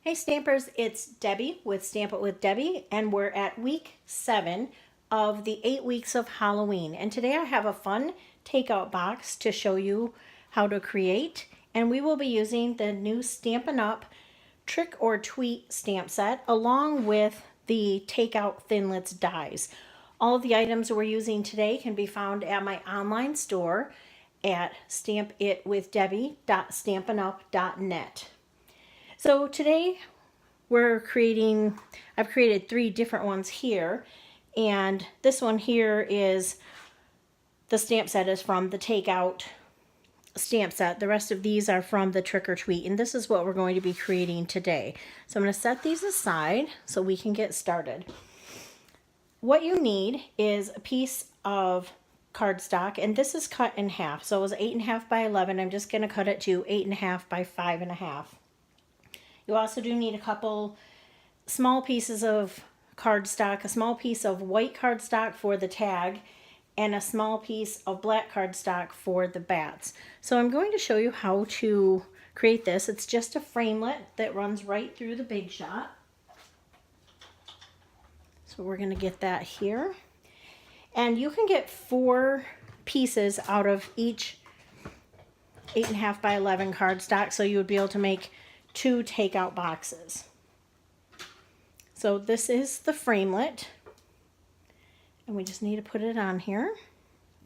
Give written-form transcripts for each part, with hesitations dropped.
Hey Stampers, it's Debbie with Stamp It with Debbie, and we're at week 7 of the 8 weeks of Halloween. And today I have a fun takeout box to show you how to create. And we will be using the new Stampin' Up Trick or Treat stamp set along with the Takeout Thinlits dies. All of the items we're using today can be found at my online store at stampitwithdebbie.stampinup.net. So today I've created 3 different ones here, and this one here is, the stamp set is from the Takeout stamp set. The rest of these are from the Trick or Treat, and this is what we're going to be creating today. So I'm going to set these aside so we can get started. What you need is a piece of cardstock, and this is cut in half. So it was 8.5 by 11. I'm just going to cut it to 8.5 by 5.5. You also do need a couple small pieces of cardstock, a small piece of white cardstock for the tag, and a small piece of black cardstock for the bats. So I'm going to show you how to create this. It's just a framelit that runs right through the Big Shot. So we're going to get that here. And you can get 4 pieces out of each 8.5 by 11 cardstock, so you would be able to make 2 takeout boxes. So this is the framelit, and we just need to put it on here.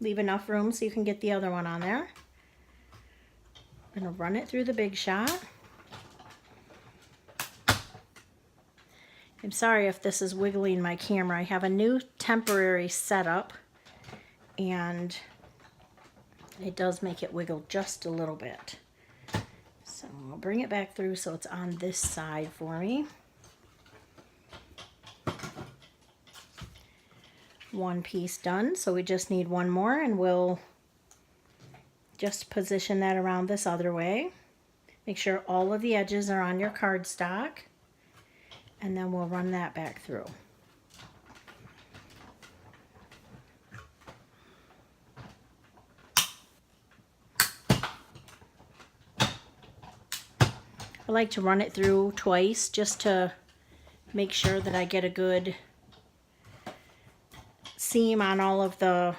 Leave enough room so you can get the other one on there. I'm going to run it through the Big Shot. I'm sorry if this is wiggling my camera. I have a new temporary setup, and it does make it wiggle just a little bit. So I'll bring it back through so it's on this side for me. One piece done, so we just need one more, and we'll just position that around this other way. Make sure all of the edges are on your cardstock, and then we'll run that back through. I like to run it through twice just to make sure that I get a good seam on all of the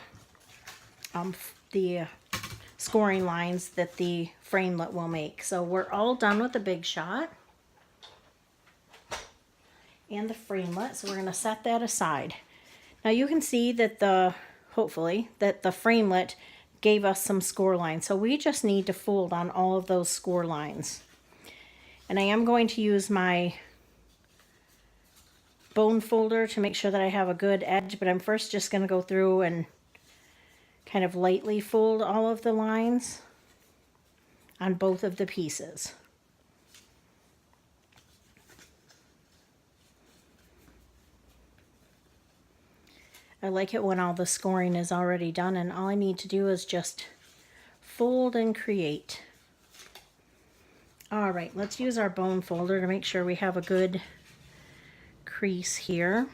scoring lines that the framelit will make. So we're all done with the Big Shot and the framelit, so we're going to set that aside. Now you can see that hopefully that the framelit gave us some score lines, so we just need to fold on all of those score lines. And I am going to use my bone folder to make sure that I have a good edge, but I'm first just going to go through and kind of lightly fold all of the lines on both of the pieces. I like it when all the scoring is already done and all I need to do is just fold and create. Alright, let's use our bone folder to make sure we have a good crease here.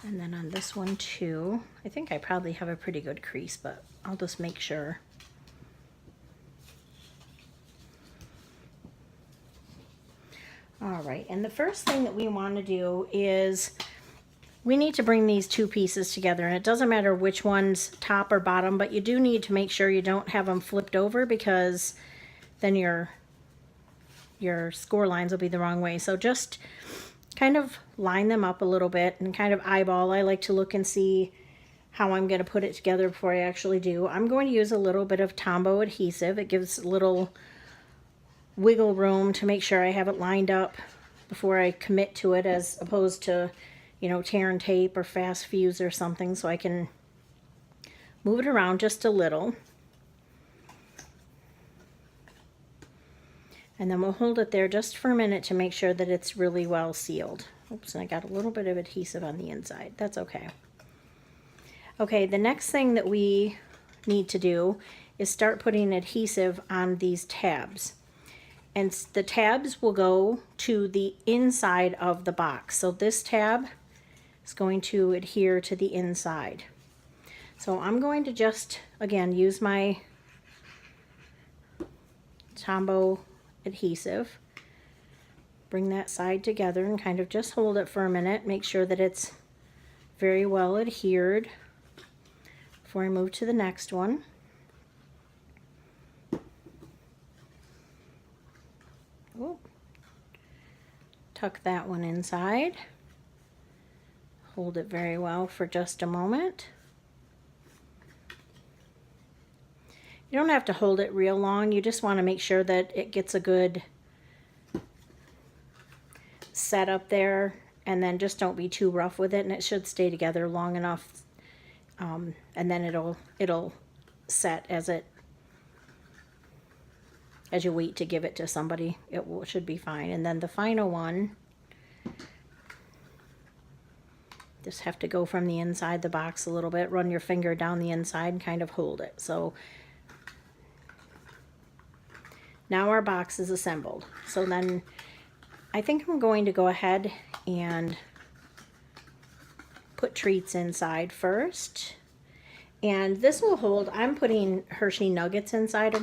And then on this one too, I think I probably have a pretty good crease, but I'll just make sure. Alright, and the first thing that we want to do is we need to bring these 2 pieces together, and it doesn't matter which one's top or bottom, but you do need to make sure you don't have them flipped over, because then your score lines will be the wrong way. So just kind of line them up a little bit and kind of eyeball. I like to look and see how I'm going to put it together before I actually do. I'm going to use a little bit of Tombow adhesive. It gives a little wiggle room to make sure I have it lined up before I commit to it, as opposed to, you know, tear and tape or fast fuse or something, so I can move it around just a little. And then we'll hold it there just for a minute to make sure that it's really well sealed. Oops, and I got a little bit of adhesive on the inside. That's okay. Okay, the next thing that we need to do is start putting adhesive on these tabs. And the tabs will go to the inside of the box. So this tab is going to adhere to the inside. So I'm going to just, again, use my Tombow adhesive. Bring that side together and kind of just hold it for a minute. Make sure that it's very well adhered before I move to the next one. Ooh. Tuck that one inside. Hold it very well for just a moment. You don't have to hold it real long. You just want to make sure that it gets a good set up there, and then just don't be too rough with it, and it should stay together long enough, and then it'll set as you wait to give it to somebody. Should be fine. And then the final one, just have to go from the inside the box a little bit, run your finger down the inside and kind of hold it. So now our box is assembled. So then I think I'm going to go ahead and put treats inside first. And this will hold, I'm putting Hershey Nuggets inside of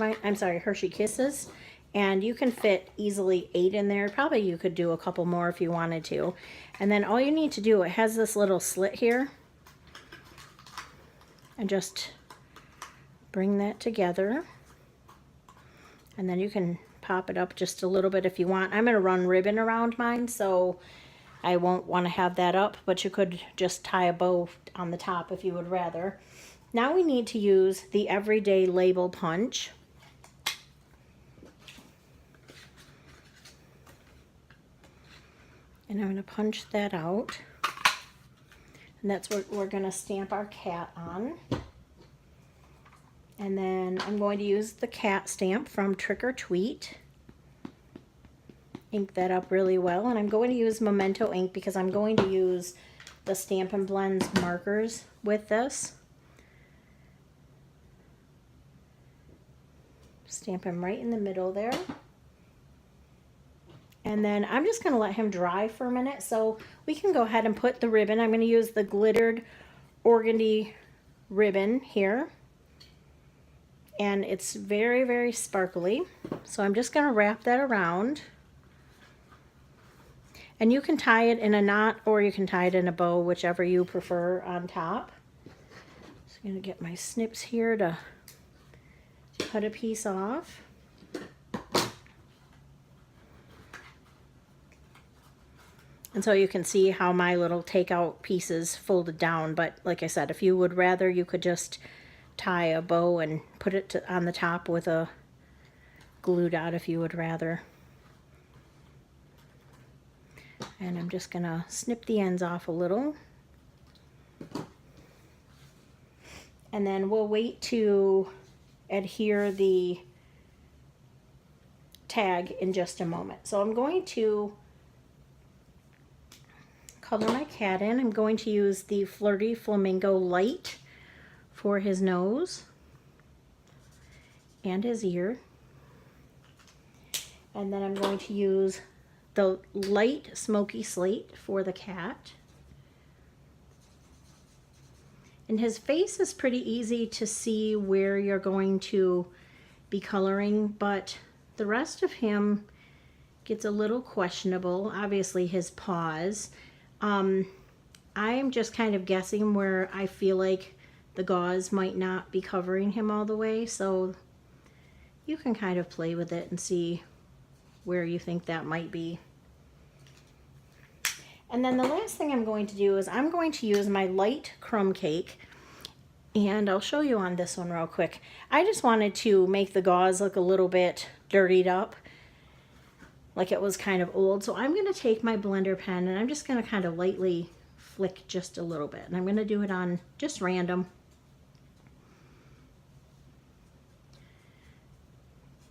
Hershey Kisses. And you can fit easily 8 in there. Probably you could do a couple more if you wanted to. And then all you need to do, it has this little slit here. And just bring that together. And then you can pop it up just a little bit if you want. I'm going to run ribbon around mine, so I won't want to have that up, but you could just tie a bow on the top if you would rather. Now we need to use the Everyday Label Punch. And I'm going to punch that out. And that's what we're going to stamp our cat on. And then I'm going to use the cat stamp from Trick or Tweet. Ink that up really well. And I'm going to use Memento ink because I'm going to use the Stampin' Blends markers with this. Stamp him right in the middle there. And then I'm just going to let him dry for a minute, so we can go ahead and put the ribbon. I'm going to use the glittered organdy ribbon here. And it's very, very sparkly. So I'm just going to wrap that around. And you can tie it in a knot or you can tie it in a bow, whichever you prefer on top. So I'm going to get my snips here to cut a piece off. And so you can see how my little takeout pieces folded down. But like I said, if you would rather, you could just tie a bow and put it on the top with a glue dot if you would rather. And I'm just going to snip the ends off a little. And then we'll wait to adhere the tag in just a moment. So I'm going to color my cat in. I'm going to use the Flirty Flamingo Light for his nose and his ear. And then I'm going to use the light Smoky Slate for the cat. And his face is pretty easy to see where you're going to be coloring, but the rest of him gets a little questionable. Obviously his paws. I'm just kind of guessing where I feel like the gauze might not be covering him all the way, so you can kind of play with it and see where you think that might be. And then the last thing I'm going to do is I'm going to use my light crumb cake, and I'll show you on this one real quick. I just wanted to make the gauze look a little bit dirtied up, like it was kind of old. So I'm going to take my blender pen and I'm just going to kind of lightly flick just a little bit. And I'm going to do it on just random.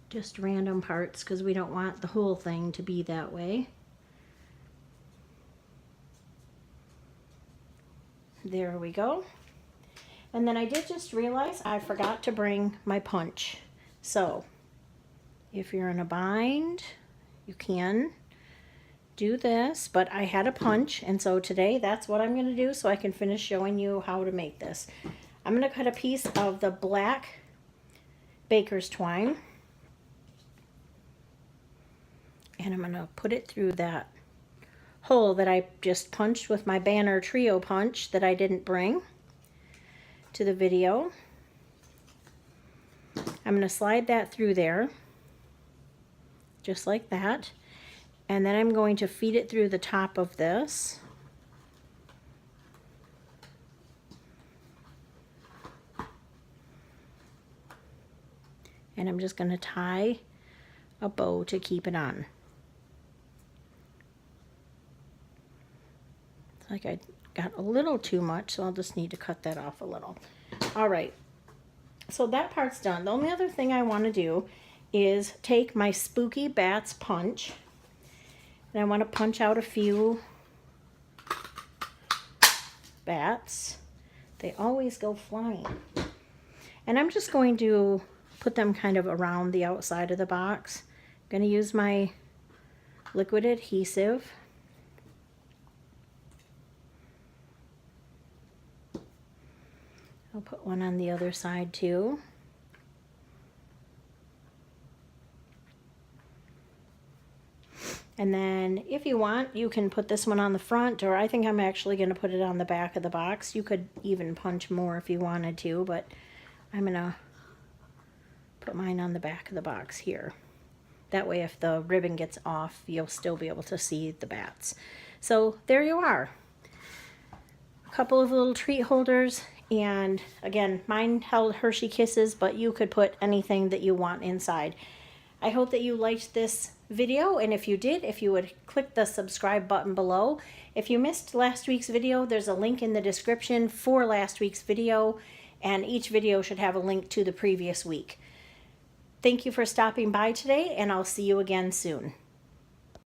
Just random parts because we don't want the whole thing to be that way. There we go. And then I did just realize I forgot to bring my punch. So if you're in a bind, you can do this, but I had a punch, and so today that's what I'm going to do so I can finish showing you how to make this. I'm going to cut a piece of the black baker's twine. And I'm going to put it through that hole that I just punched with my banner trio punch that I didn't bring to the video. I'm going to slide that through there, just like that. And then I'm going to feed it through the top of this. And I'm just going to tie a bow to keep it on. It's like I got a little too much, so I'll just need to cut that off a little. All right, so that part's done. The only other thing I want to do is take my Spooky Bats punch, and I want to punch out a few bats. They always go flying. And I'm just going to put them kind of around the outside of the box. I'm going to use my liquid adhesive. I'll put one on the other side too. And then if you want, you can put this one on the front, or I think I'm actually going to put it on the back of the box. You could even punch more if you wanted to, but I'm going to put mine on the back of the box here. That way if the ribbon gets off, you'll still be able to see the bats. So there you are. A couple of little treat holders. And again, mine held Hershey Kisses, but you could put anything that you want inside. I hope that you liked this video, and if you did, if you would click the subscribe button below. If you missed last week's video, there's a link in the description for last week's video, and each video should have a link to the previous week. Thank you for stopping by today, and I'll see you again soon.